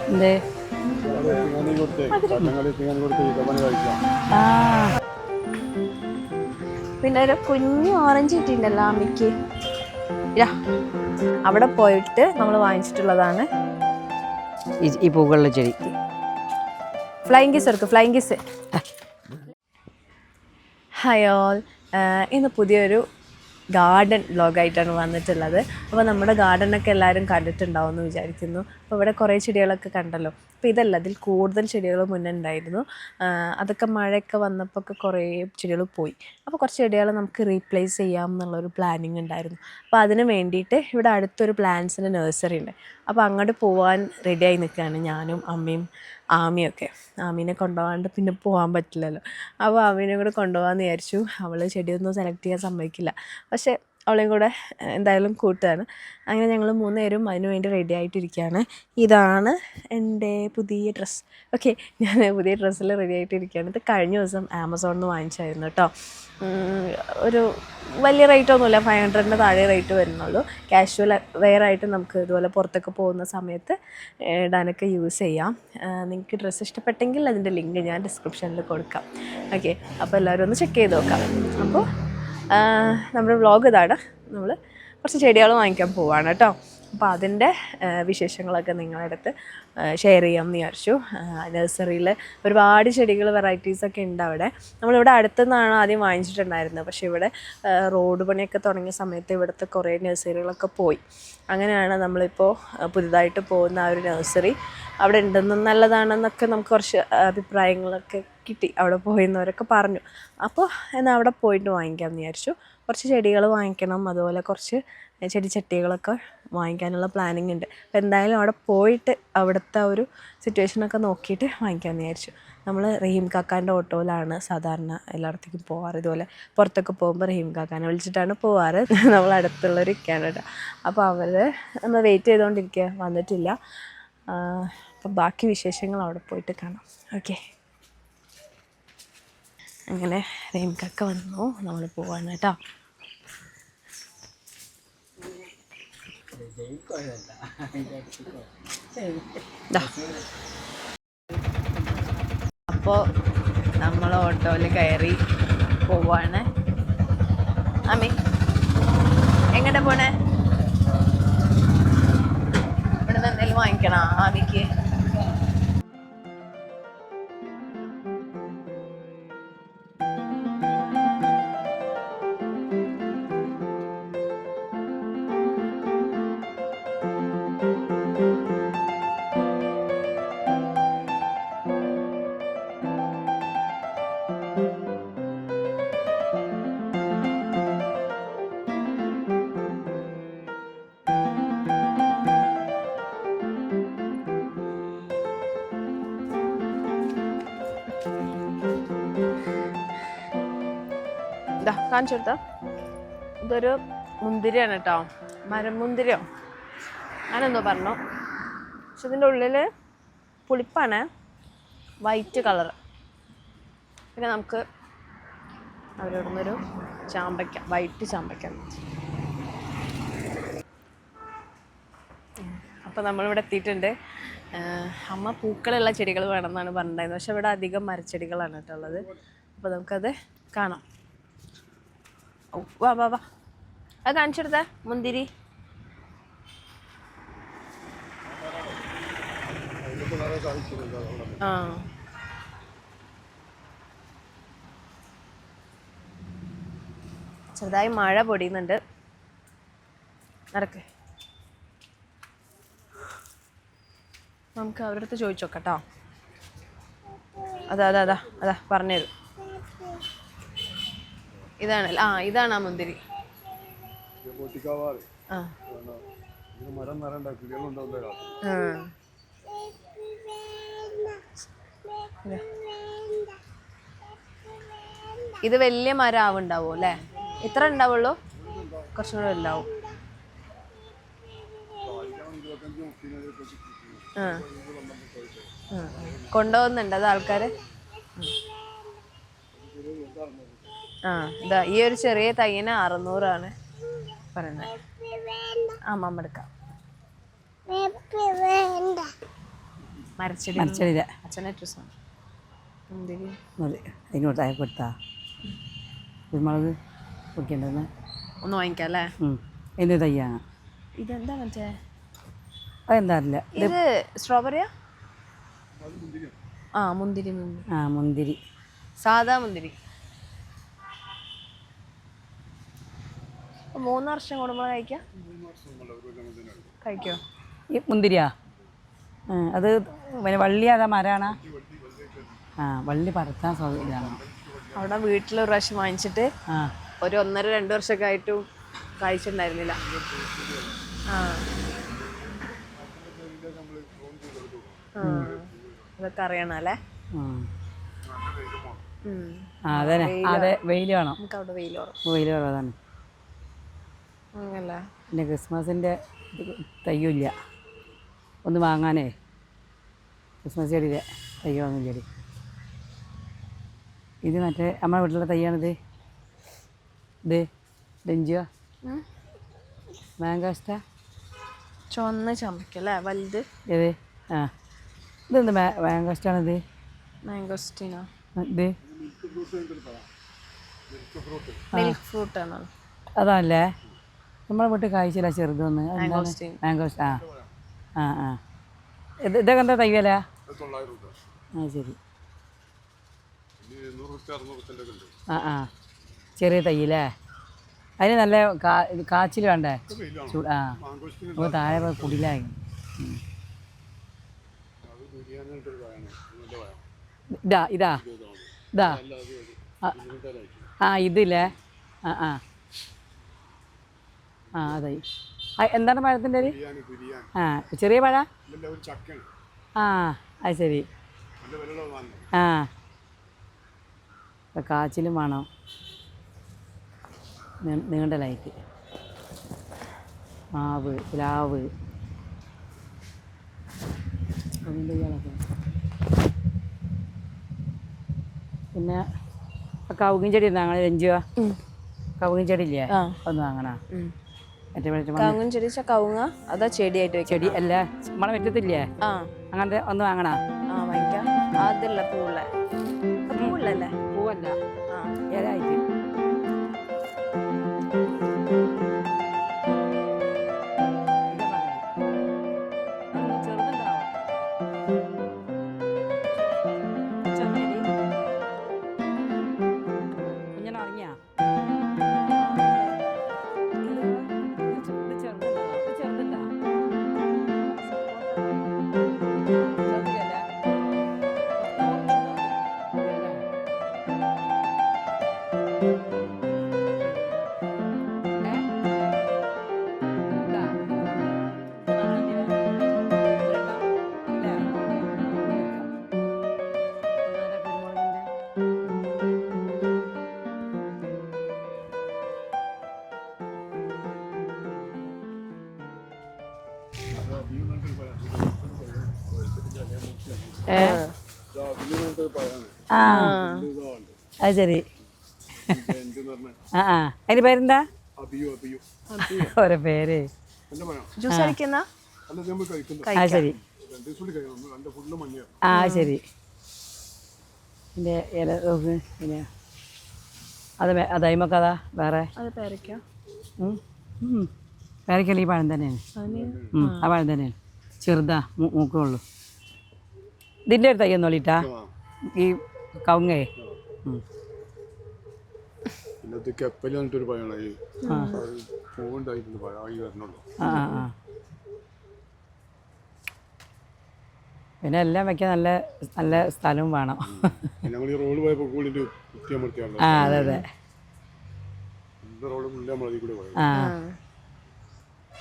എന്തേ പിന്നെ ഒരു കുഞ്ഞു ഓറഞ്ച് കിട്ടിയിട്ടുണ്ടല്ലോ അമ്മയ്ക്ക്. അവിടെ പോയിട്ട് നമ്മൾ വാങ്ങിച്ചിട്ടുള്ളതാണ് ഈ പൂക്കളുടെ ചെടി. ഫ്ലൈങ് കിസ് എടുക്കും, ഫ്ലൈങ് കിസ്. ഹായ് ഓൾ, ഇന്ന് പുതിയൊരു ഗാർഡൻ വ്ലോഗായിട്ടാണ് വന്നിട്ടുള്ളത്. അപ്പോൾ നമ്മുടെ ഗാർഡനൊക്കെ എല്ലാവരും കണ്ടിട്ടുണ്ടാവും എന്ന് വിചാരിക്കുന്നു. അപ്പോൾ ഇവിടെ കുറേ ചെടികളൊക്കെ കണ്ടല്ലോ. അപ്പോൾ ഇതല്ല, അതിൽ കൂടുതൽ ചെടികൾ മുന്നേ ഉണ്ടായിരുന്നു. അതൊക്കെ മഴയൊക്കെ വന്നപ്പോൾ ഒക്കെ കുറേ ചെടികൾ പോയി. അപ്പോൾ കുറച്ച് ചെടികൾ നമുക്ക് റീപ്ലേസ് ചെയ്യാം എന്നുള്ളൊരു പ്ലാനിങ് ഉണ്ടായിരുന്നു. അപ്പോൾ അതിന് വേണ്ടിയിട്ട് ഇവിടെ അടുത്തൊരു പ്ലാന്റ്സിൻ്റെ നഴ്സറി ഉണ്ട്. അപ്പോൾ അങ്ങോട്ട് പോകാൻ റെഡിയായി നിൽക്കുകയാണ് ഞാനും അമ്മയും ആമിയൊക്കെ. ആമീനെ കൊണ്ടുപോകാണ്ട് പിന്നെ പോകാൻ പറ്റില്ലല്ലോ. അപ്പോൾ ആമീനെ കൂടെ കൊണ്ടുപോകാമെന്ന് വിചാരിച്ചു. അവൾ ചെടിയൊന്നും സെലക്ട് ചെയ്യാൻ സമ്മതിക്കില്ല. പക്ഷേ അവളെയും കൂടെ എന്തായാലും കൂട്ടുകയാണ്. അങ്ങനെ ഞങ്ങൾ 3 പേരും അതിന് വേണ്ടി റെഡി ആയിട്ടിരിക്കുകയാണ്. ഇതാണ് എൻ്റെ പുതിയ ഡ്രസ്സ്. ഓക്കെ, ഞാൻ പുതിയ ഡ്രസ്സിൽ റെഡി ആയിട്ടിരിക്കുകയാണ്. ഇത് കഴിഞ്ഞ ദിവസം ആമസോണിൽ നിന്ന് വാങ്ങിച്ചായിരുന്നു കേട്ടോ. ഒരു വലിയ റേറ്റ് ഒന്നുമില്ല, 500-ന് താഴെ റേറ്റ് വരുന്നുള്ളൂ. കാഷ്വൽ വെയറായിട്ട് നമുക്ക് ഇതുപോലെ പുറത്തൊക്കെ പോകുന്ന സമയത്ത് ഇടാനൊക്കെ യൂസ് ചെയ്യാം. നിങ്ങൾക്ക് ഡ്രസ്സ് ഇഷ്ടപ്പെട്ടെങ്കിൽ അതിൻ്റെ ലിങ്ക് ഞാൻ ഡിസ്ക്രിപ്ഷനിൽ കൊടുക്കാം. ഓക്കെ, അപ്പോൾ എല്ലാവരും ഒന്ന് ചെക്ക് ചെയ്ത് നോക്കാം. അപ്പോൾ നമ്മുടെ വ്ളോഗ് ഇതാണ്. നമ്മൾ കുറച്ച് ചെടികൾ വാങ്ങിക്കാൻ പോവാണ് കേട്ടോ. അപ്പോൾ അതിൻ്റെ വിശേഷങ്ങളൊക്കെ നിങ്ങളുടെ അടുത്ത് ഷെയർ ചെയ്യാമെന്ന് വിചാരിച്ചു. നഴ്സറിയിൽ ഒരുപാട് ചെടികൾ വെറൈറ്റീസൊക്കെ ഉണ്ട് അവിടെ. നമ്മളിവിടെ അടുത്തുനിന്നാണ് ആദ്യം വാങ്ങിച്ചിട്ടുണ്ടായിരുന്നത്. പക്ഷേ ഇവിടെ റോഡ് പണിയൊക്കെ തുടങ്ങിയ സമയത്ത് ഇവിടുത്തെ കുറേ നഴ്സറികളൊക്കെ പോയി. അങ്ങനെയാണ് നമ്മളിപ്പോൾ പുതുതായിട്ട് പോകുന്ന ആ ഒരു നഴ്സറി അവിടെ ഉണ്ടെന്നും നല്ലതാണെന്നൊക്കെ നമുക്ക് കുറച്ച് അഭിപ്രായങ്ങളൊക്കെ കിട്ടി. അവിടെ പോയിരുന്നവരൊക്കെ പറഞ്ഞു. അപ്പോൾ എന്നാൽ അവിടെ പോയിട്ട് വാങ്ങിക്കാമെന്ന് വിചാരിച്ചു. കുറച്ച് ചെടികൾ വാങ്ങിക്കണം, അതുപോലെ കുറച്ച് ചെടിച്ചട്ടികളൊക്കെ വാങ്ങിക്കാനുള്ള പ്ലാനിങ് ഉണ്ട്. അപ്പോൾ എന്തായാലും അവിടെ പോയിട്ട് അവിടുത്തെ ഒരു സിറ്റുവേഷനൊക്കെ നോക്കിയിട്ട് വാങ്ങിക്കാമെന്ന് വിചാരിച്ചു. നമ്മൾ റഹീം കാക്കാൻ്റെ ഓട്ടോയിലാണ് സാധാരണ എല്ലായിടത്തേക്കും പോവാറ്. ഇതുപോലെ പുറത്തൊക്കെ പോകുമ്പോൾ റഹീം കാക്കാനെ വിളിച്ചിട്ടാണ് പോവാറ്. നമ്മൾ അടുത്തുള്ളൊരു കാനഡ. അപ്പോൾ അവർ നമ്മൾ വെയിറ്റ് ചെയ്തുകൊണ്ടിരിക്കുക, വന്നിട്ടില്ല. അപ്പോൾ ബാക്കി വിശേഷങ്ങൾ അവിടെ പോയിട്ട് കാണാം. ഓക്കെ, അങ്ങനെ റഹീം കാക്ക വന്നു, നമ്മൾ പോവാണ് കേട്ടോ. അപ്പോൾ നമ്മൾ ഓട്ടോയിൽ കയറി പോവാണ്. അമ്മി എങ്ങോട്ടാ പോണേ? ഇവിടെ നിന്ന് എന്തെങ്കിലും വാങ്ങിക്കണോ ആമിക്ക്? കാണിച്ചു കൊടുത്ത ഇതൊരു മുന്തിരിയാണ് കേട്ടോ, മരമുന്തിരിയോ ഞാനെന്തോ പറഞ്ഞു. പക്ഷെ ഇതിൻ്റെ ഉള്ളിൽ പുളിപ്പാണ്, വൈറ്റ് കളറ്. പിന്നെ നമുക്ക് അവരോട് നിന്നൊരു ചാമ്പയ്ക്ക, വൈറ്റ് ചാമ്പയ്ക്ക. അപ്പോൾ നമ്മളിവിടെ എത്തിയിട്ടുണ്ട്. അമ്മ പൂക്കളുള്ള ചെടികൾ വേണമെന്നാണ് പറഞ്ഞിട്ടുണ്ടായിരുന്നത്. പക്ഷെ ഇവിടെ അധികം മരച്ചെടികളാണ് കേട്ടോ ഉള്ളത്. അപ്പോൾ നമുക്കത് കാണാം. ഓ വാ വാ വാ, അത് കാണിച്ചെടുത്ത മുന്തിരി. ആ ചെറുതായി മഴ പൊടിയുന്നുണ്ട്. നടക്ക്, നമുക്ക് അവരുടെ അടുത്ത് ചോദിച്ചു നോക്കാം കേട്ടോ. അതാ അതാ അതാ അതാ പറഞ്ഞുതരും. ഇതാണ് ഇതാണ് ആ മുന്തിരി. ഇത് വലിയ മരം ഉണ്ടാവും അല്ലേ? ഇത്ര ഉണ്ടാവുള്ളൂ, കുറച്ചും കൂടെ ഉണ്ടാവും. കൊണ്ടുപോകുന്നുണ്ട് അത് ആൾക്കാര്. ഇതാ ഈ ഒരു ചെറിയ തൈന് 600 പറയുന്നത്. അമ്മ എടുക്കാം. മരച്ചെടി മരച്ചെടിയിലെ അച്ഛനേറ്റ സാധനം മുന്തിരി ഇങ്ങോട്ട് അയക്ക് കൊടുത്താ കുരുമുളക് പൊടിക്കേണ്ടതെന്ന് ഒന്ന് വാങ്ങിക്കാം അല്ലേ? എന്ത് തയ്യാണ് ഇതെന്താ മറ്റേ അതെന്താ അറിയില്ല ഇത് സ്ട്രോബെറിയാ? ആ മുന്തിരി മുന്തിരി മുന്തിരി സാധാ മുന്തിരി. 3 വർഷം കൂടുമ്പോൾ കഴിക്കാം? കഴിക്കോ? ഈ മുന്തിരിയാ അത് പിന്നെ വള്ളി അതാ മരമാണോ? വള്ളി പറിക്കാൻ സൗകര്യമാണ്. അവിടെ വീട്ടിലൊരു പ്രാവശ്യം വാങ്ങിച്ചിട്ട് ഒരു 1.5-2 വർഷമൊക്കെ ആയിട്ടും കഴിച്ചിട്ടുണ്ടായിരുന്നില്ല. അതൊക്കെ അറിയണം അല്ലേ? അതെ അതെ വെയിൽ വേണം. നമുക്ക് അവിടെ വെയിൽ കുറവാണ്. പിന്നെ ക്രിസ്മസിൻ്റെ തയ്യുമില്ല ഒന്ന് വാങ്ങാനേ. ക്രിസ്മസ് ചെടിയിലെ തയ്യ വാങ്ങും ചെടി. ഇത് മറ്റേ നമ്മുടെ വീട്ടിലുള്ള തയ്യാണിത്. ഇത് ഡെഞ്ചുവ മാംഗോസ്റ്റ ചുവന്ന ചമക്കല്ലേ വലുത്? ഏത് ഇതെന്ത് മാംഗോസ്റ്റാണിത്? മാംഗോസ്റ്റീനോ? ഇത് മിൽക്ക് ഫ്രൂട്ട് ആണോ? അതല്ലേ നമ്മളെ വീട്ടിൽ കായ്ച്ചില്ല ചെറുതൊന്ന്. മാംഗോസ്റ്റ ഇതൊക്കെ എന്താ തയ്യല? ശരി. ചെറിയ തയ്യല്ലേ? അതിന് നല്ല കാച്ചിൽ വേണ്ടേ? അപ്പോൾ താഴെ കുടിലായി. ഇതാ ഇതാ ഇതാ ഇതില്ലേ? അതായി. എന്താണ് പഴത്തിൻ്റെ ഒരു ചെറിയ പഴ? അത് ശരി. കാച്ചിലും വേണം. നീണ്ട ലൈറ്റ് മാവ് പ്ലാവ് പിന്നെ കവുങ്ങിൻ ചെടി ഉണ്ടാ? ഞങ്ങൾ രഞ്ജുവ കവുങ്ങിൻ ചെടി ഇല്ലേ? ഒന്ന് വാങ്ങണ. കവുങ്ങൻ ചെടി കവുങ്ങ അതാ ചെടിയായിട്ട് ചെടി അല്ല നമ്മളെ മുറ്റത്തില്ലേ? അങ്ങനത്തെ ഒന്ന് വാങ്ങണ. വാങ്ങിക്കാം. അതല്ല പൂവുള്ള പൂവുള്ളല്ലേ? പൂവല്ല ഇലയായിട്ട്. അത് ശരി. അതിന് പേരെന്താ? ഓരോ പേര്. ശരി. ശരി. എൻ്റെ ഇല നോക്ക്. പിന്നെ അതൈമക്കതാ വേറെ പേരക്കല്ല. ഈ പഴം തന്നെയാണ്. ആ പഴം തന്നെയാണ്. ചെറുതാ മൂക്കുള്ളൂ. ഇതിൻ്റെ ഒരു തൈ ഒന്നോളിട്ടാ ഈ കവുങ്ങേ. പിന്നെ എല്ലാം വെക്കാൻ നല്ല നല്ല സ്ഥലവും വേണം. അതെ അതെ.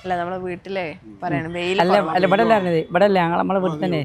അല്ല നമ്മളെ വീട്ടിലെ പറയണം വെയിൽ. അല്ല അല്ല ഇവിടെ അല്ല അറിഞ്ഞത്. ഇവിടെ അല്ല ഞങ്ങൾ നമ്മളെ വീട്ടിൽ തന്നെ.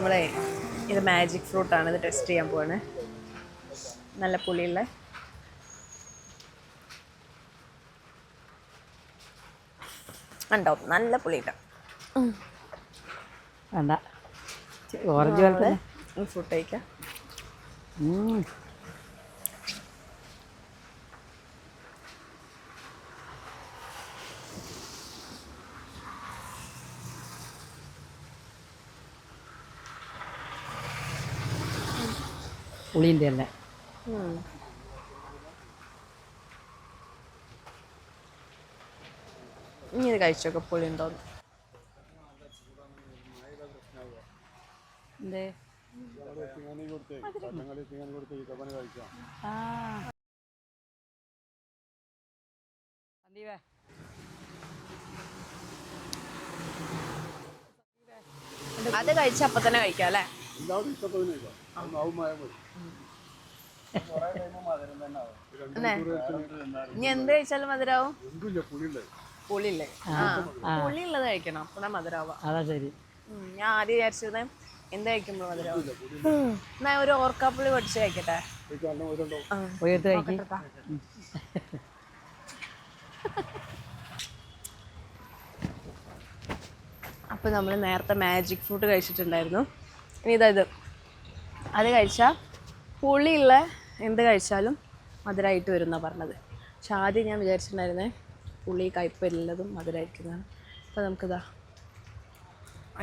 നമ്മളെ ഇത് മാജിക് ഫ്രൂട്ടാണ്, ഇത് ടെസ്റ്റ് ചെയ്യാൻ പോവാണ്. നല്ല പുളിയുള്ള ഉണ്ടോ, നല്ല പുളിയിട്ട വേണ്ട, ഓറഞ്ച് പോലെ തന്നെ. ഈ ഫ്രൂട്ട് കഴിക്കാം. പുളിൻ്റെ അല്ലേ? ഇനി ഇത് കഴിച്ചോക്കെ പുളി ഉണ്ടോന്ന്. എന്തേ? അത് കഴിച്ച അപ്പൊ തന്നെ കഴിക്കാം അല്ലേ? ഇനി എന്ത് കഴിച്ചാലും മധുരാവും. പുളിയില്ലേ? പുളിയുള്ളത് കഴിക്കണം, അപ്പൊ മധുരാവാ. അതാ ശരി. ഞാൻ ആദ്യം വിചാരിച്ചത് എന്ത് കഴിക്കുമ്പോൾ മധുരാവും. എന്നാ ഒരു ഓർക്കാപ്പുളി പൊടിച്ച് കഴിക്കട്ടെ. പോയിട്ട് കഴിക്കും. അപ്പോൾ നമ്മൾ നേരത്തെ മാജിക് ഫ്രൂട്ട് കഴിച്ചിട്ടുണ്ടായിരുന്നു. ഇനി ഇത് അത് കഴിച്ചാൽ പുളിയുള്ള എന്ത് കഴിച്ചാലും മധുരമായിട്ട് വരുമെന്നാണ് പറഞ്ഞത്. പക്ഷെ ആദ്യം ഞാൻ വിചാരിച്ചിട്ടുണ്ടായിരുന്നേ പുളി കയ്പെല്ലതും മധുരമായിരിക്കുന്നതാണ്. അപ്പോൾ നമുക്കിതാ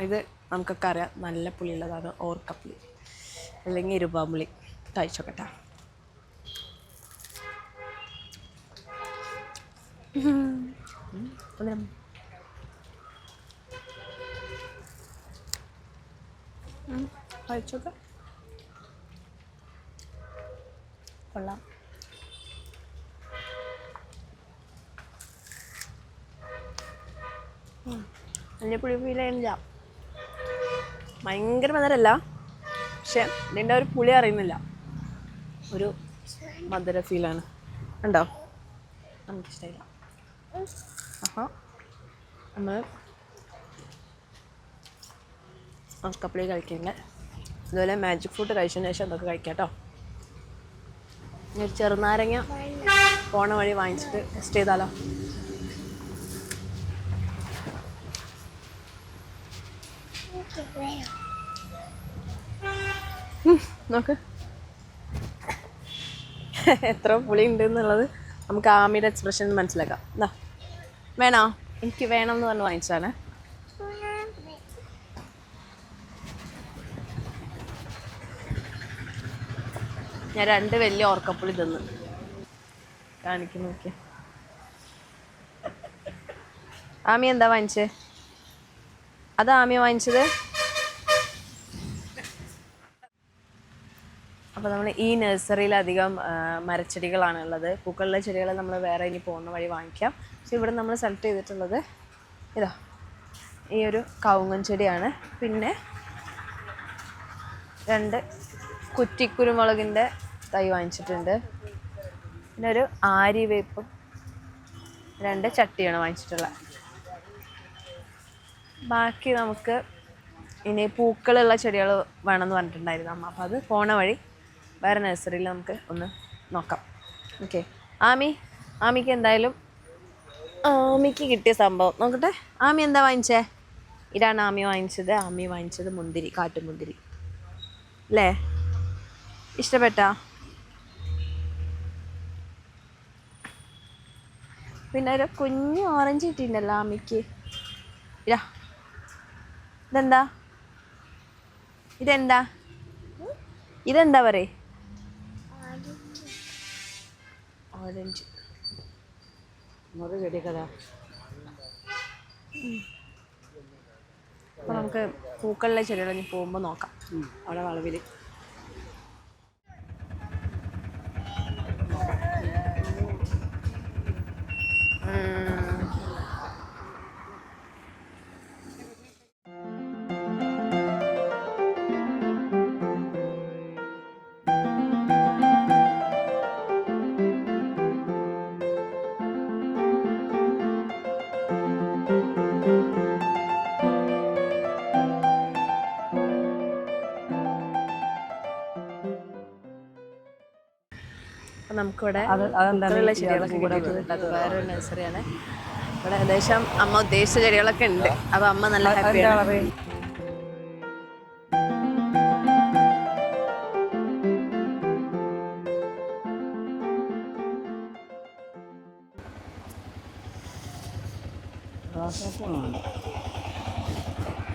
ഇത് നമുക്കൊക്കെ അറിയാം, നല്ല പുളിയുള്ളതാണ് ഓർക്കപ്പുളി അല്ലെങ്കിൽ ഇരുപാമ്പുളി. കഴിച്ചോക്കട്ടെ. കഴിച്ചോക്കെ കൊള്ളാം. വലിയ പുളി ഫീൽ ചെയ്യുന്നില്ല, ഭയങ്കര മധുരമല്ല, പക്ഷെ ഇതിൻ്റെ ഒരു പുളി അറിയുന്നില്ല, ഒരു മധുര ഫീലാണ്. ഉണ്ടോ? നമുക്കിഷ്ടമില്ല. നമ്മൾ ഓർക്കപ്പുളി കഴിക്കുന്നത് അതുപോലെ മാജിക് ഫ്രൂട്ട് കഴിച്ചതിന് ശേഷം അതൊക്കെ കഴിക്കാം കേട്ടോ. ഒരു ചെറുനാരങ്ങ പോണ വഴി വാങ്ങിച്ചിട്ട് ടെസ്റ്റ് ചെയ്താലോ? നോക്ക് എത്ര പുളി ഉണ്ട് എന്നുള്ളത് നമുക്ക് ആമിയുടെ എക്സ്പ്രഷൻ മനസ്സിലാക്കാം. എന്താ വേണോ? എനിക്ക് വേണം എന്ന് പറഞ്ഞ് വാങ്ങിച്ചാണ്. ഞാൻ 2 വലിയ ഓർക്കപ്പുളി തിന്ന് കാണിക്കുന്നു. നോക്കി ആമി എന്താ വാങ്ങിച്ചേ? അതാ ആമി വാങ്ങിച്ചത്. അപ്പോൾ നമ്മൾ ഈ നഴ്സറിയിൽ അധികം മരച്ചെടികളാണ് ഉള്ളത്. പൂക്കളുള്ള ചെടികൾ നമ്മൾ വേറെ ഇനി പോകുന്ന വഴി വാങ്ങിക്കാം. പക്ഷെ ഇവിടെ നമ്മൾ സെലക്ട് ചെയ്തിട്ടുള്ളത് ഇതാ ഈ ഒരു കവുങ്ങൻ ചെടിയാണ്. പിന്നെ 2 കുറ്റിക്കുരുമുളകിൻ്റെ തൈ വാങ്ങിച്ചിട്ടുണ്ട്. പിന്നെ ഒരു ആര്യവേപ്പും 2 ചട്ടിയാണ് വാങ്ങിച്ചിട്ടുള്ളത്. ബാക്കി നമുക്ക് ഇനി പൂക്കളുള്ള ചെടികൾ വേണമെന്ന് പറഞ്ഞിട്ടുണ്ടായിരുന്നു അമ്മ. അപ്പോൾ അത് പോണ വഴി വേറെ നഴ്സറിയിൽ നമുക്ക് ഒന്ന് നോക്കാം. ഓക്കെ. ആമിക്ക് എന്തായാലും ആമിക്ക് കിട്ടിയ സംഭവം നോക്കട്ടെ. ആമി എന്താ വാങ്ങിച്ചേ? ഇതാണ് ആമി വാങ്ങിച്ചത്. ആമി വാങ്ങിച്ചത് മുന്തിരി, കാട്ടുമുന്തിരി അല്ലേ? ഇഷ്ടപ്പെട്ടാ? പിന്നെ ഒരു കുഞ്ഞ് ഓറഞ്ച് കിട്ടിയിട്ടുണ്ടല്ലോ ആമിക്ക്. ഇതെന്താ? ഇതെന്താ പറയേ? ഓറഞ്ച്. അപ്പോൾ നമുക്ക് പൂക്കളിലെ ചെടികൾ ഇനി പോകുമ്പോൾ നോക്കാം അവിടെ വളവിൽ. നമുക്കിവിടെ അതെന്താണ് പൂക്കളുള്ള ചെടികളൊക്കെ കിട്ടിയിട്ടുണ്ട്. അത് വേറൊരു നഴ്സറിയാണ്. ഇവിടെ ഏകദേശം അമ്മ ഉദ്ദേശിച്ച ചെടികളൊക്കെ ഉണ്ട്. അപ്പൊ അമ്മ നല്ല ഹാപ്പിയാണ്.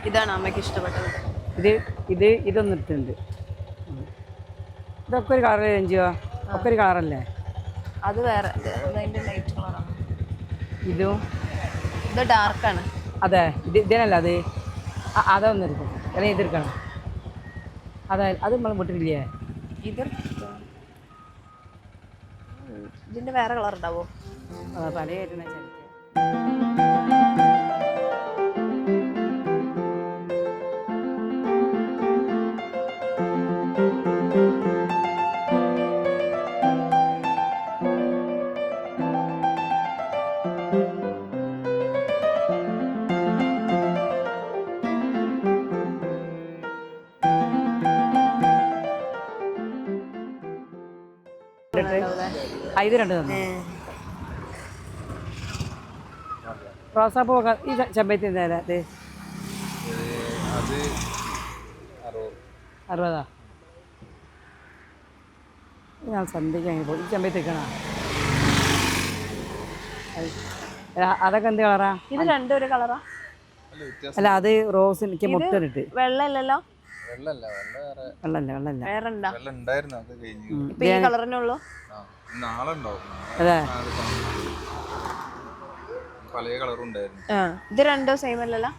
ഇതാണ് അമ്മയ്ക്ക് ഇഷ്ടപ്പെട്ടത്. ഇതൊന്നും ഇട്ടുണ്ട്. ഇതൊക്കെ ഒരു കളർ രഞ്ജുവോ? ഒക്കെ ഒരു കളറല്ലേ? അത് വേറെ, അതിന്റെ ലൈറ്റ് കളറാണ്. ഇത് ഡാർക്കാണ്. അതെ, ഇതിനല്ല അത്. അതൊന്നും എടുക്കും, അല്ലെങ്കിൽ ഇതെടുക്കണം. അതെ, അത് നമ്മൾ വിട്ടിട്ടില്ലേ? ഇതിന്റെ വേറെ കളർ ഉണ്ടാവോ? പല ആയിട്ടുള്ള ഇത് രണ്ട് തന്നെ. റോസാപ്പൂ ഈ ചെമ്പരത്തി നേരെ 60. ഞാൻ സന്ധ്യയ്ക്ക് അങ്ങനെ പോകും. ഈ ചെമ്പരത്തി വെക്കണ അതൊക്കെ എന്ത് കളറാ? ഇത് രണ്ടും ഒരു കളറാ? അല്ല, അത് റോസ് എനിക്ക് മുട്ടനിട്ട്. വെള്ളല്ലോ? വെള്ളല്ല. വേറെ ഈ കളറിനുള്ളൂ. അതെ, ഇത് രണ്ടും സെയിം അല്ലല്ലോ?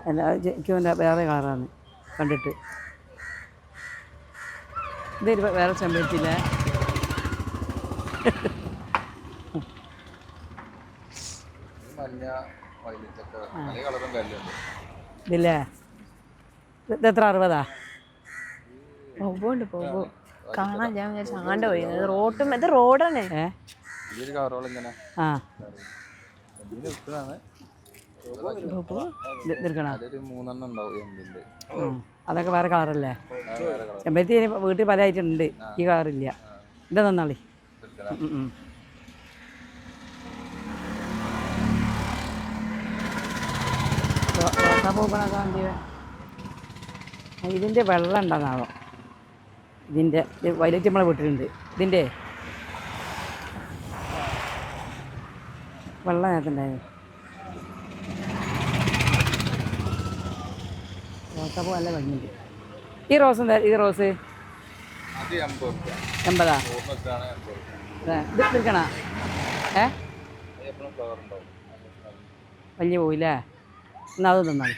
അല്ല, എനിക്ക് വേറെ കളറാണ് കണ്ടിട്ട്. ഇതൊരു വേറെ ചെമ്പരത്തില്ല. ഇതില്ലേ? ഇത് എത്ര? 60? പോകും കാണാൻ. ഞാൻ വിചാരിച്ചു ആണ്ട് പോയി. ഇത് റോഡാണ്. ആ, അതൊക്കെ വേറെ കളറല്ലേ? ചെമ്പരത്തി വീട്ടിൽ പല ആയിട്ടുണ്ട്. ഈ കളറില്ല. ഇത് നന്നാളി. ഇതിൻ്റെ വെള്ളം ഉണ്ടെന്നാണോ? ഇതിൻ്റെ വൈലറ്റ് നമ്മളെ വീട്ടിലുണ്ട്. ഇതിൻ്റെ വെള്ളം അതിനകത്തുണ്ടായിരുന്നു. റോസാപ്പൂ നല്ല ഭംഗിയുണ്ട്. ഈ റോസ് എന്താ? ഈ റോസ് 80? ഇത് എടുക്കണ വലിയ പോയില്ലേ? എന്നാൽ അത് തന്നാണ്.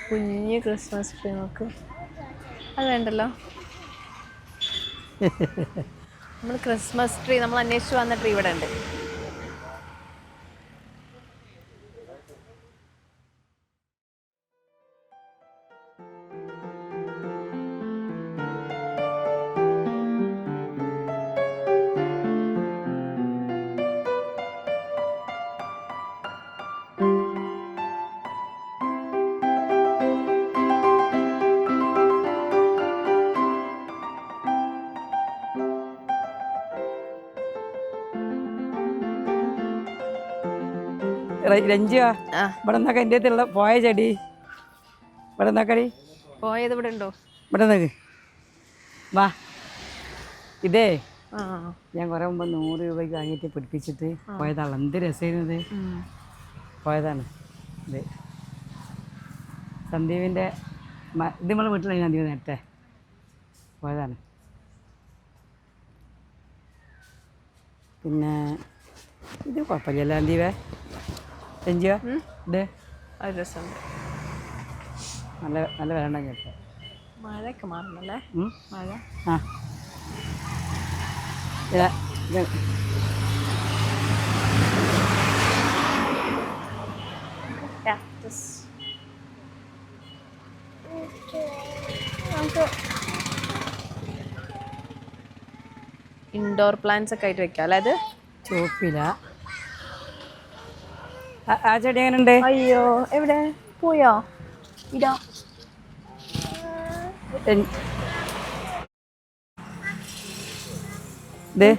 കുഞ്ഞ് ക്രിസ്മസ് ട്രീ നോക്ക്. അത് വേണ്ടല്ലോ. നമ്മൾ ക്രിസ്മസ് ട്രീ നമ്മൾ അന്വേഷിച്ച് വന്ന ട്രീ ഇവിടെ ഉണ്ട്. രഞ്ജുവാ, ഇവിടെ നിന്നൊക്കെ എൻ്റെ അടുത്തുള്ള പോയ ചെടി ഇവിടെ നിന്നക്കടി പോയത് ഇവിടെ ഉണ്ടോ? ഇവിടെ നിന്നക്ക് വാ. ഇതേ ഞാൻ കുറേ മുമ്പ് 100 രൂപയ്ക്ക് വാങ്ങിയിട്ട് പിടിപ്പിച്ചിട്ട് പോയതാണ്. എന്ത് രസമായിരുന്നത്. പോയതാണ് ഇത്. സന്ദീപിൻ്റെ ഇത് നമ്മളെ വീട്ടിലാണ്. സന്ദീപ് നേരത്തെ പോയതാണ്. പിന്നെ ഇത് കുഴപ്പമില്ലല്ലോ സന്ദീപേ? രഞ്ജുവാ, ഇത് അത് രസമുണ്ട്. നല്ല നല്ല വേണ്ട കേട്ടോ. മഴയൊക്കെ മാറുന്നല്ലേ? മഴ. ആ ഇതാ ഇത് കാക്ടസ്. നമുക്ക് ഇൻഡോർ പ്ലാന്റ്സ് ഒക്കെ ആയിട്ട് വെക്കാം അല്ലേ? അത് ചോപ്പില. ആ ചെടി എങ്ങനെയുണ്ട്? അയ്യോ, എവിടെ പോയോ? ഇതാ ഇത്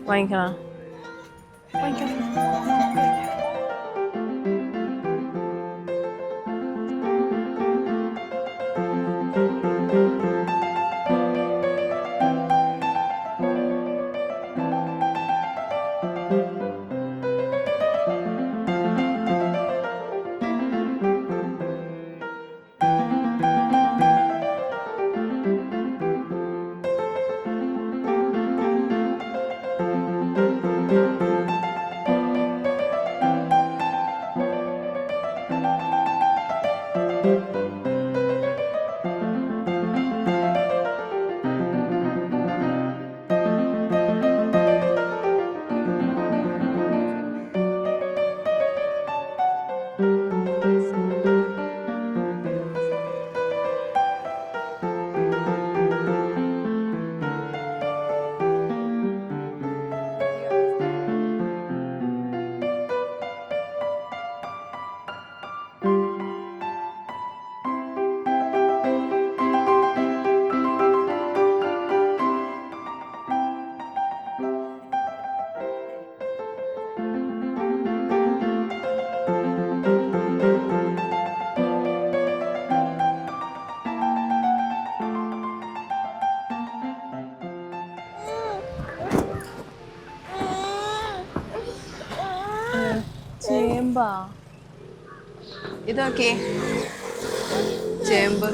വാങ്ങിക്കണം. ചേമ്പാ ഇതൊക്കെ ചേമ്പ്.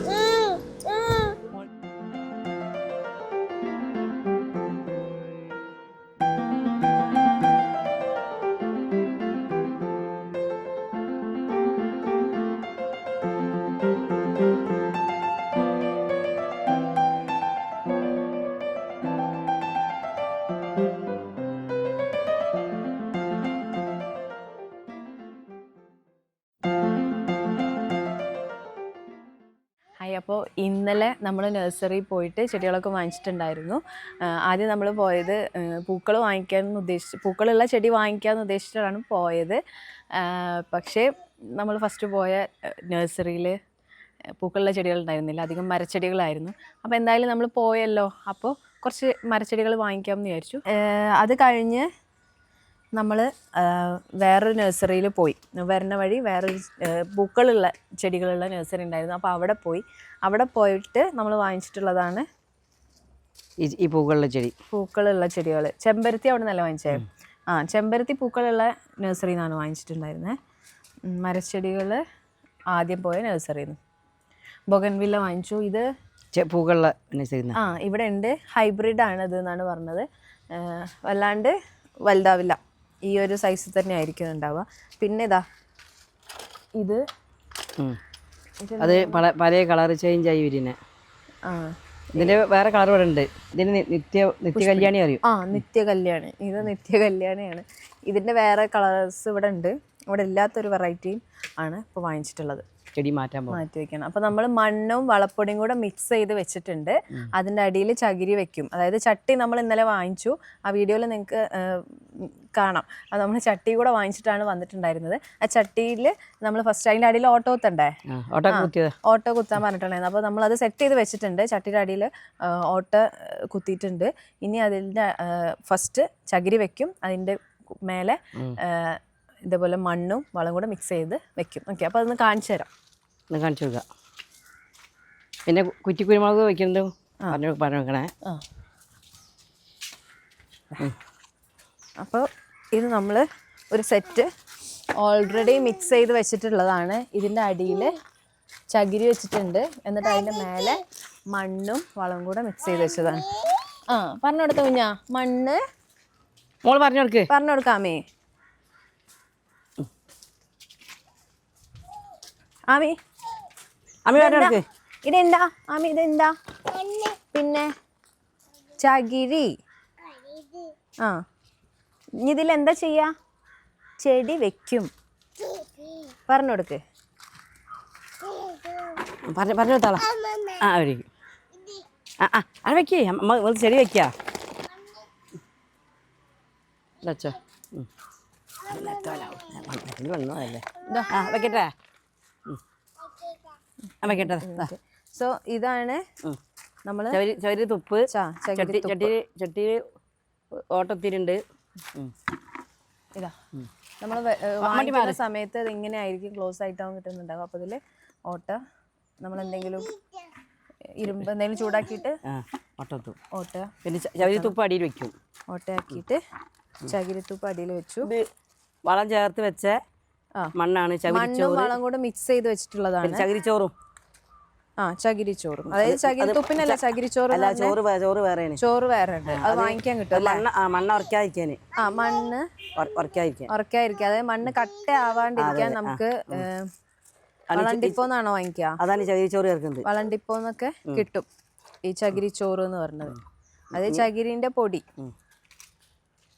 ഹായ്, അപ്പോൾ ഇന്നലെ നമ്മൾ നഴ്സറിയിൽ പോയിട്ട് ചെടികളൊക്കെ വാങ്ങിച്ചിട്ടുണ്ടായിരുന്നു. ആദ്യം നമ്മൾ പോയത് പൂക്കൾ വാങ്ങിക്കാമെന്ന് ഉദ്ദേശിച്ച്, പൂക്കളുള്ള ചെടി വാങ്ങിക്കാമെന്ന് ഉദ്ദേശിച്ചിട്ടാണ് പോയത്. പക്ഷേ നമ്മൾ ഫസ്റ്റ് പോയ നഴ്സറിയിൽ പൂക്കളുള്ള ചെടികൾ ഉണ്ടായിരുന്നില്ല, അധികം മരച്ചെടികളായിരുന്നു. അപ്പോൾ എന്തായാലും നമ്മൾ പോയല്ലോ, അപ്പോൾ കുറച്ച് മരച്ചെടികൾ വാങ്ങിക്കാമെന്ന് വിചാരിച്ചു. അത് കഴിഞ്ഞ് നമ്മൾ വേറൊരു നഴ്സറിയിൽ പോയി. വരുന്ന വഴി വേറൊരു പൂക്കളുള്ള ചെടികളുള്ള നഴ്സറി ഉണ്ടായിരുന്നു. അപ്പോൾ അവിടെ പോയിട്ട് നമ്മൾ വാങ്ങിച്ചിട്ടുള്ളതാണ് ഈ പൂക്കളുള്ള ചെടികൾ. ചെമ്പരത്തി അവിടെ നിന്നല്ല വാങ്ങിച്ചത്. ചെമ്പരത്തി പൂക്കളുള്ള നഴ്സറിയിൽ നിന്നാണ് വാങ്ങിച്ചിട്ടുണ്ടായിരുന്നത്. മരച്ചെടികൾ ആദ്യം പോയ നഴ്സറിയിൽ നിന്ന് ബൊഗൻവില്ല വാങ്ങിച്ചു. ഇത് പൂക്കളുള്ള നഴ്സറി. ഇവിടെ ഉണ്ട്, ഹൈബ്രിഡ് ആണ് ഇത് എന്നാണ് പറഞ്ഞത്. വല്ലാണ്ട് വലുതാവില്ല, ഈ ഒരു സൈസിൽ തന്നെ ആയിരിക്കും ഉണ്ടാവുക. പിന്നെ ഇതാ ഇത് അത് പല കളർ ചേഞ്ച് ആയി വരുന്നത്. ഇതിന്റെ വേറെ കളർ ഇവിടെ ഉണ്ട്. ഇതിന് നിത്യകല്യാണി അറിയും. നിത്യകല്യാണി. ഇത് നിത്യകല്യാണിയാണ്. ഇതിന്റെ വേറെ കളേഴ്സ് ഇവിടെ ഉണ്ട്. ഇവിടെ ഇല്ലാത്തൊരു വെറൈറ്റിയും ആണ് ഇപ്പോൾ വാങ്ങിച്ചിട്ടുള്ളത്. ചെടി മാറ്റി വെക്കണം. അപ്പോൾ നമ്മൾ മണ്ണും വളപ്പൊടിയും കൂടെ മിക്സ് ചെയ്ത് വെച്ചിട്ടുണ്ട്. അതിൻ്റെ അടിയിൽ ചകിരി വെക്കും. അതായത് ചട്ടി നമ്മൾ ഇന്നലെ വാങ്ങിച്ചു, ആ വീഡിയോയിൽ നിങ്ങൾക്ക് കാണാം. അത് നമ്മൾ ചട്ടി കൂടെ വാങ്ങിച്ചിട്ടാണ് വന്നിട്ടുണ്ടായിരുന്നത്. ആ ചട്ടിയിൽ നമ്മൾ ഫസ്റ്റ് അതിൻ്റെ അടിയിൽ ഓട്ടോ കുത്തണ്ടേ, ഓട്ടോ കുത്താൻ പറഞ്ഞിട്ടുണ്ടായിരുന്നു. അപ്പോൾ നമ്മളത് സെറ്റ് ചെയ്ത് വെച്ചിട്ടുണ്ട്. ചട്ടിയുടെ അടിയിൽ ഓട്ടോ കുത്തിയിട്ടുണ്ട്. ഇനി അതിൻ്റെ ഫസ്റ്റ് ചകിരി വെക്കും, അതിൻ്റെ മേലെ ഇതേപോലെ മണ്ണും വളം കൂടെ മിക്സ് ചെയ്ത് വെക്കും. ഓക്കെ, അപ്പോൾ അതൊന്ന് കാണിച്ചു തരാം. കാണിച്ചു കൊടുക്കാം. പിന്നെ കുറ്റിക്കുരുമുളക് വെക്കുന്നത് പറഞ്ഞു വെക്കണേ. അപ്പോൾ ഇത് നമ്മൾ ഒരു സെറ്റ് ഓൾറെഡി മിക്സ് ചെയ്ത് വെച്ചിട്ടുള്ളതാണ്. ഇതിൻ്റെ അടിയിൽ ചകിരി വെച്ചിട്ടുണ്ട്. എന്നിട്ട് അതിൻ്റെ മേലെ മണ്ണും വളം കൂടെ മിക്സ് ചെയ്ത് വെച്ചതാണ്. പറഞ്ഞു കൊടുത്ത കുഞ്ഞാ, മണ്ണ് മോള് പറഞ്ഞു കൊടുക്കാമേ. ആമി അമ്മി വേണ്ട ഇതെന്താ ആമി ഇതെന്താ? പിന്നെ ചകിരി. ആ ഇനി ഇതിലെന്താ ചെയ്യാ? ചെടി വെക്കും. പറഞ്ഞു കൊടുക്ക്. പറഞ്ഞു കൊടുത്താളാ. ആ കഴിക്കും. അത് വെക്കേ അമ്മ ചെടി വെക്കാ വെച്ചോ. വന്നതല്ലേ. ആ വെക്കട്ടെ. വെക്കട്ടെ. സോ ഇതാണ് നമ്മള് ചവരി തുപ്പ്. ചട്ടിയിൽ ഓട്ടത്തിരുണ്ട്. ഇതാ നമ്മൾ വാങ്ങിക്കുന്ന സമയത്ത് ഇത് ഇങ്ങനെ ആയിരിക്കും ക്ലോസ് ആയിട്ടാവും കിട്ടുന്നുണ്ടാവും. അപ്പോൾ ഇതിൽ ഓട്ട നമ്മൾ എന്തെങ്കിലും ഇരുമ്പ് എന്തെങ്കിലും ചൂടാക്കിയിട്ട് ഓട്ട പിന്നെ ചകിരിത്തുപ്പ് അടിയിൽ വെക്കും. ഓട്ടയാക്കിയിട്ട് ചകിരിത്തുപ്പ് അടിയിൽ വെച്ചു. ഇത് വളം ചേർത്ത് വെച്ച മണ്ണാണ്. മണ്ണും വളം കൂടെ മിക്സ് ചെയ്ത് വെച്ചിട്ടുള്ളതാണ്. ചകിരിച്ചോറും. ചകിരിച്ചോറും, അതായത് ചകിരിത്തുപ്പിനല്ല ചകിരിച്ചോറ്. ചോറ് വേറെയാണ്. ചോറ് വേറെ ഉണ്ട്, അത് വാങ്ങിക്കാൻ കിട്ടും. മണ്ണ് ഉറക്കാതിരിക്കാൻ. മണ്ണ് ഉറക്കാതിരിക്കാൻ, അതായത് മണ്ണ് കട്ട ആവാണ്ടിരിക്കാൻ നമുക്ക് വളണ്ടിപ്പോന്നാണോ വാങ്ങിക്കുക? അതാണ് ചകിരിച്ചോറ് ചേർക്കുന്നത്. വളണ്ടിപ്പോന്നൊക്കെ കിട്ടും ഈ ചകിരിച്ചോറ് എന്ന് പറഞ്ഞത്. അത് ചകിരിന്റെ പൊടി.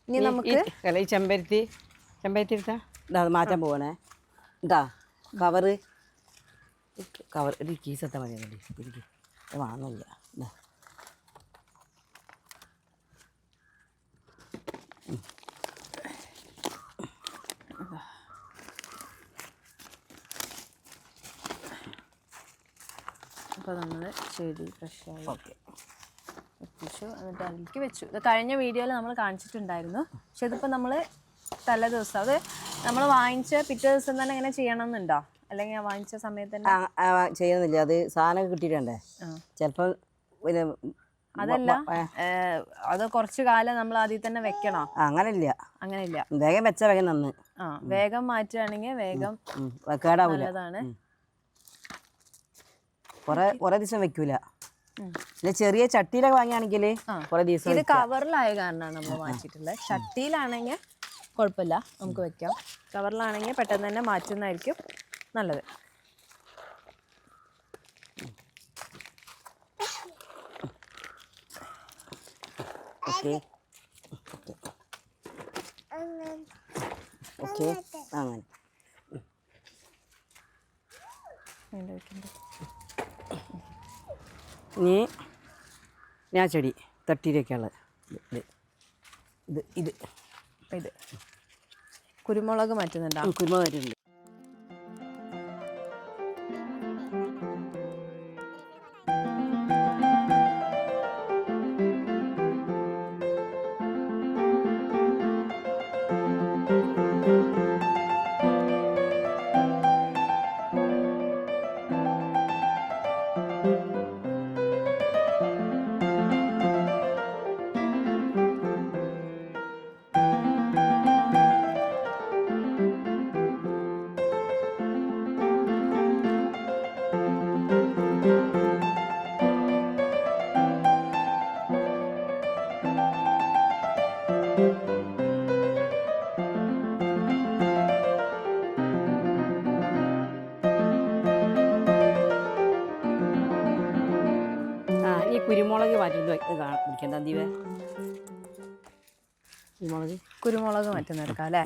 ഇനി നമുക്ക് ഈ ചെമ്പരത്തി എടുത്താ അത് മാറ്റാൻ പോവാണേ. ഇതാ കവറ് ഒരു കീസെത്താൻ മതി. എനിക്ക് വാങ്ങില്ല. അപ്പോൾ നമ്മൾ ചെടി ഫ്രഷായി എത്തിച്ചു, എന്നിട്ട് അതിലേക്ക് വെച്ചു. ഇത് കഴിഞ്ഞ വീഡിയോയിൽ നമ്മൾ കാണിച്ചിട്ടുണ്ടായിരുന്നു. പക്ഷെ ഇതിപ്പോൾ നമ്മൾ തലേ ദിവസം, അത് നമ്മൾ വാങ്ങിച്ച പിറ്റേ ദിവസം തന്നെ ഇങ്ങനെ ചെയ്യണമെന്നുണ്ടോ? അല്ലെങ്കിൽ വാങ്ങിച്ച സമയത്ത് തന്നെ ചെയ്യുന്നില്ല. അത് സാധനം കിട്ടിയിട്ടുണ്ടേ ചിലപ്പോൾ. പിന്നെ അതല്ല, അത് കുറച്ചു കാലം നമ്മൾ ആദ്യം തന്നെ വെക്കണോ? അങ്ങനെയില്ല. വേഗം വെച്ച വേഗം നന്ന്. വേഗം മാറ്റുകയാണെങ്കിൽ വേഗം കേടാവൂലതാണ്. കുറെ ദിവസം വെക്കൂല. പിന്നെ ചെറിയ ചട്ടിയിലൊക്കെ വാങ്ങിയാണെങ്കിൽ കുറെ ദിവസം. ഇത് കവറിലായ കാരണമാണ് നമ്മൾ വാങ്ങിച്ചിട്ടുള്ളത്. ചട്ടിയിലാണെങ്കിൽ കുഴപ്പമില്ല, നമുക്ക് വെക്കാം. കവറിലാണെങ്കിൽ പെട്ടെന്ന് തന്നെ മാറ്റുന്നതായിരിക്കും നല്ലത്. ഓക്കെ അങ്ങനെ ഇനി ഞാൻ ചെടി തട്ടിയിലേക്കുള്ളത് ഇത് കുരുമുളക് മാറ്റുന്നുണ്ടോ? കുരുമുളക് മാറ്റുന്നുണ്ട്. കുരുമുളക് മാറ്റുന്ന കുരുമുളക് മാറ്റുന്നെടുക്കാം അല്ലേ?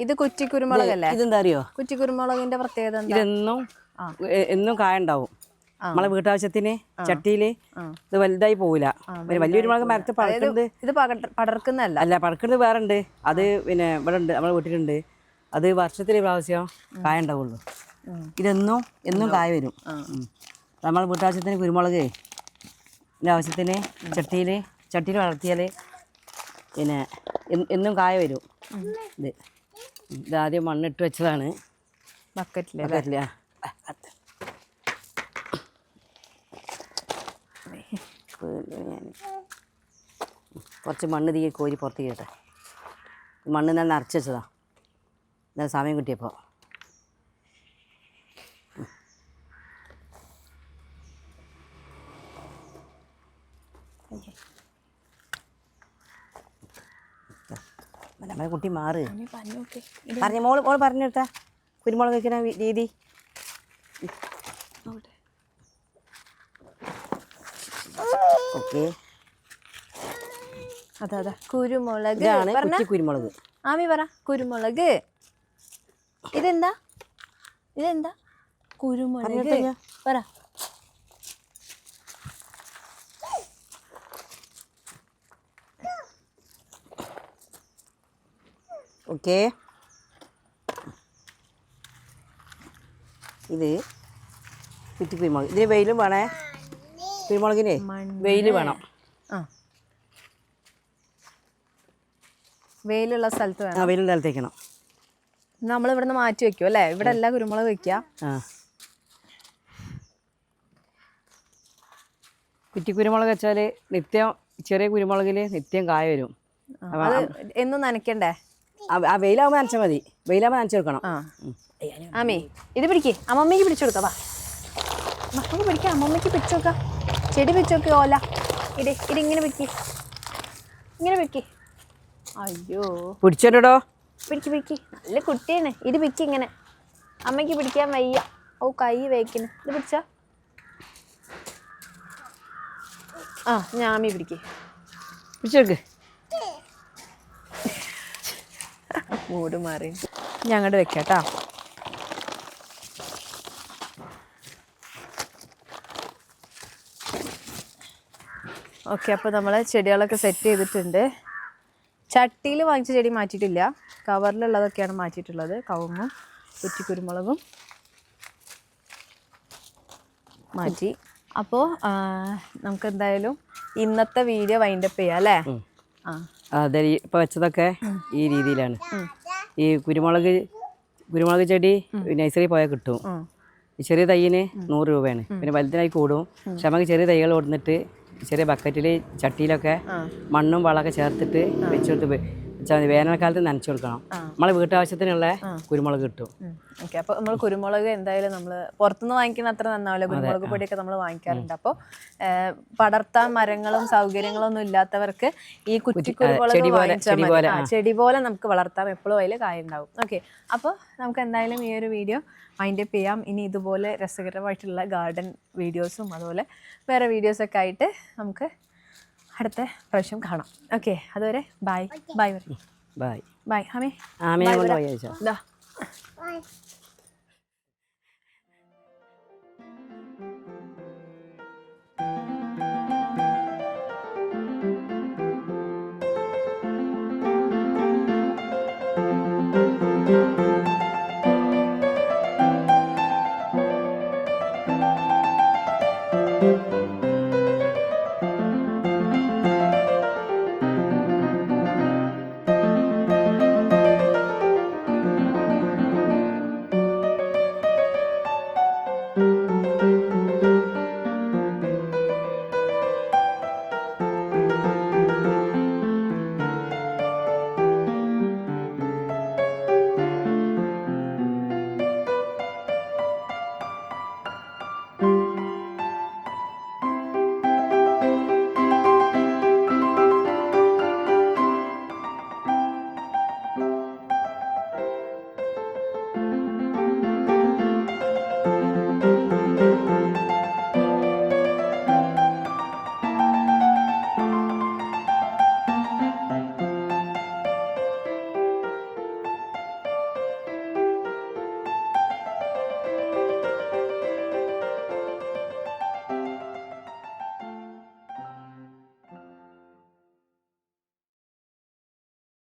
ഇത് കുറ്റി കുരുമുളകല്ലേ? ഇതെന്താ അറിയോ? കുറ്റി കുരുമുളകിന്റെ പ്രത്യേകത എന്നും കായ ഉണ്ടാവും. നമ്മളെ വീട്ടാവശ്യത്തിന് ചട്ടിയില് ഇത് വലുതായി പോവില്ല. വലിയ കുരുമുളക് മരത്തിൽ പടർക്കുന്നത്. ഇത് പടർക്കുന്നല്ല, അല്ല, പടർക്കുന്നത് വേറെ ഉണ്ട്. അത് പിന്നെ ഇവിടെ ഉണ്ട്, നമ്മളെ വീട്ടിലുണ്ട്. അത് വർഷത്തിൽ പ്രാവശ്യം കായ ഉണ്ടാവുള്ളൂ. എന്നും കായ വരും. നമ്മളെ വീട്ടാവശ്യത്തിന് കുരുമുളക് ആവശ്യത്തിന് ചട്ടിയിൽ വളർത്തിയാൽ പിന്നെ എന്നും കായ വരും. ഇതാദ്യം മണ്ണിട്ട് വെച്ചതാണ് ബക്കറ്റിൽ. കുറച്ച് മണ്ണ് തീ കോരി പുറത്തേക്ക് കേട്ടെ. മണ്ണ് ഞാൻ നിറച്ച് വെച്ചതാ എന്നാൽ സമയം കിട്ടിയപ്പോൾ. നമ്മളെ കുട്ടി മാറ് മോള് പറഞ്ഞെടുത്ത കുരുമുളക് വയ്ക്കുന്ന രീതി. ഓക്കെ. അതാ കുരുമുളക് ഇതാണ് കുറ്റി കുരുമുളക്. ആമി പറ കുരുമുളക്. ഇതെന്താ കുരുമുളക് പറ. ഓക്കെ. ഇത് കുറ്റി കുരുമുളക്. ഇതിന് വെയിലും വേണേ. കുരുമുളകിന് വെയിൽ വേണം. ആ വെയിലുള്ള സ്ഥലത്ത് വേണം. വെയിലുള്ള സ്ഥലത്തേക്കണം. നമ്മൾ ഇവിടുന്ന് മാറ്റി വെക്കും അല്ലേ? ഇവിടെ എല്ലാ കുരുമുളക് വെക്കുക. കുറ്റി കുരുമുളക് വെച്ചാൽ നിത്യം ചെറിയ കുരുമുളകിൽ നിത്യം കായ വരും. അത് എന്നും നനയ്ക്കണ്ടേ? ആ വെയിലാകുമ്പോൾ നനച്ചാൽ മതി. വെയിലാകുമ്പോൾ നനച്ച് വെക്കണം. ആമേ ഇത് പിടിക്കേ, അമ്മമ്മയ്ക്ക് പിടിച്ചു കൊടുക്കാം. വാ മക്കൾക്ക് പിടിക്കാം, അമ്മമ്മയ്ക്ക് പിടിച്ചു നോക്കാം. ചെടി പിടിച്ചു നോക്കുക. ഓല ഇങ്ങനെ ഇങ്ങനെ പിടിക്കേ. അയ്യോ പിടിച്ചോട്ടോ. പിടിക്ക്. നല്ല കുട്ടിയാണ്. ഇത് പിടിക്ക് ഇങ്ങനെ. അമ്മയ്ക്ക് പിടിക്കാൻ വയ്യ. ഓ കൈ വേക്കുന്നു. ഇത് പിടിച്ചാ. ഞാമി പിടിക്കേ. പിടിച്ചെടുക്ക്. മൂട് മാറി. ഞങ്ങടെ വെക്കാട്ടാ. ഓക്കെ, അപ്പോൾ നമ്മൾ ചെടികളൊക്കെ സെറ്റ് ചെയ്തിട്ടുണ്ട്. ചട്ടിയിൽ വാങ്ങിച്ച ചെടി മാറ്റിയിട്ടില്ല, കവറിലുള്ളതൊക്കെയാണ് മാറ്റിയിട്ടുള്ളത്. കവുങ്ങും കുറ്റിക്കുരുമുളകും മാറ്റി. അപ്പോൾ നമുക്ക് എന്തായാലും ഇന്നത്തെ വീഡിയോ വൈൻഡപ്പ് ചെയ്യാം അല്ലേ? അതെ, ഇപ്പോൾ വെച്ചതൊക്കെ ഈ രീതിയിലാണ്. ഈ കുരുമുളക് ചെടി നഴ്സറി പോയാൽ കിട്ടും. ചെറിയ തൈയിന് 100 രൂപയാണ്. പിന്നെ വലുതിനായി കൂടും. പക്ഷെ നമുക്ക് ചെറിയ തൈകൾ കൊടുത്തിട്ട് ചെറിയ ബക്കറ്റിൽ ചട്ടിയിലൊക്കെ മണ്ണും വളമൊക്കെ ചേർത്തിട്ട് വെച്ച് കൊടുത്ത് വെച്ചാൽ മതി. വേനൽക്കാലത്ത് നനച്ചു കൊടുക്കണം. നമ്മളെ വീട്ടാവശ്യത്തിനുള്ള കുരുമുളക് കിട്ടും. ഓക്കെ, അപ്പോൾ നമ്മൾ കുരുമുളക് എന്തായാലും നമ്മൾ പുറത്തുനിന്ന് വാങ്ങിക്കുന്ന അത്ര നന്നാവില്ല. കുരുമുളക് പൊടിയൊക്കെ നമ്മൾ വാങ്ങിക്കാറുണ്ട്. അപ്പോൾ പടർത്താൻ മരങ്ങളും സൗകര്യങ്ങളും ഒന്നും ഇല്ലാത്തവർക്ക് ഈ കുറ്റിക്കുരുമുളക് വാങ്ങിച്ചാൽ മതി. ചെടി പോലെ നമുക്ക് വളർത്താം. എപ്പോഴും അതിൽ കായ ഉണ്ടാവും. ഓക്കെ, അപ്പോൾ നമുക്ക് എന്തായാലും ഈ ഒരു വീഡിയോ വൈൻഡപ്പ് ചെയ്യാം. ഇനി ഇതുപോലെ രസകരമായിട്ടുള്ള ഗാർഡൻ വീഡിയോസും അതുപോലെ വേറെ വീഡിയോസൊക്കെ ആയിട്ട് നമുക്ക് അടുത്ത പ്രാവശ്യം കാണാം. ഓക്കെ, അതുവരെ ബൈ. ബൈ. ബൈ. ആമേ ആമേ.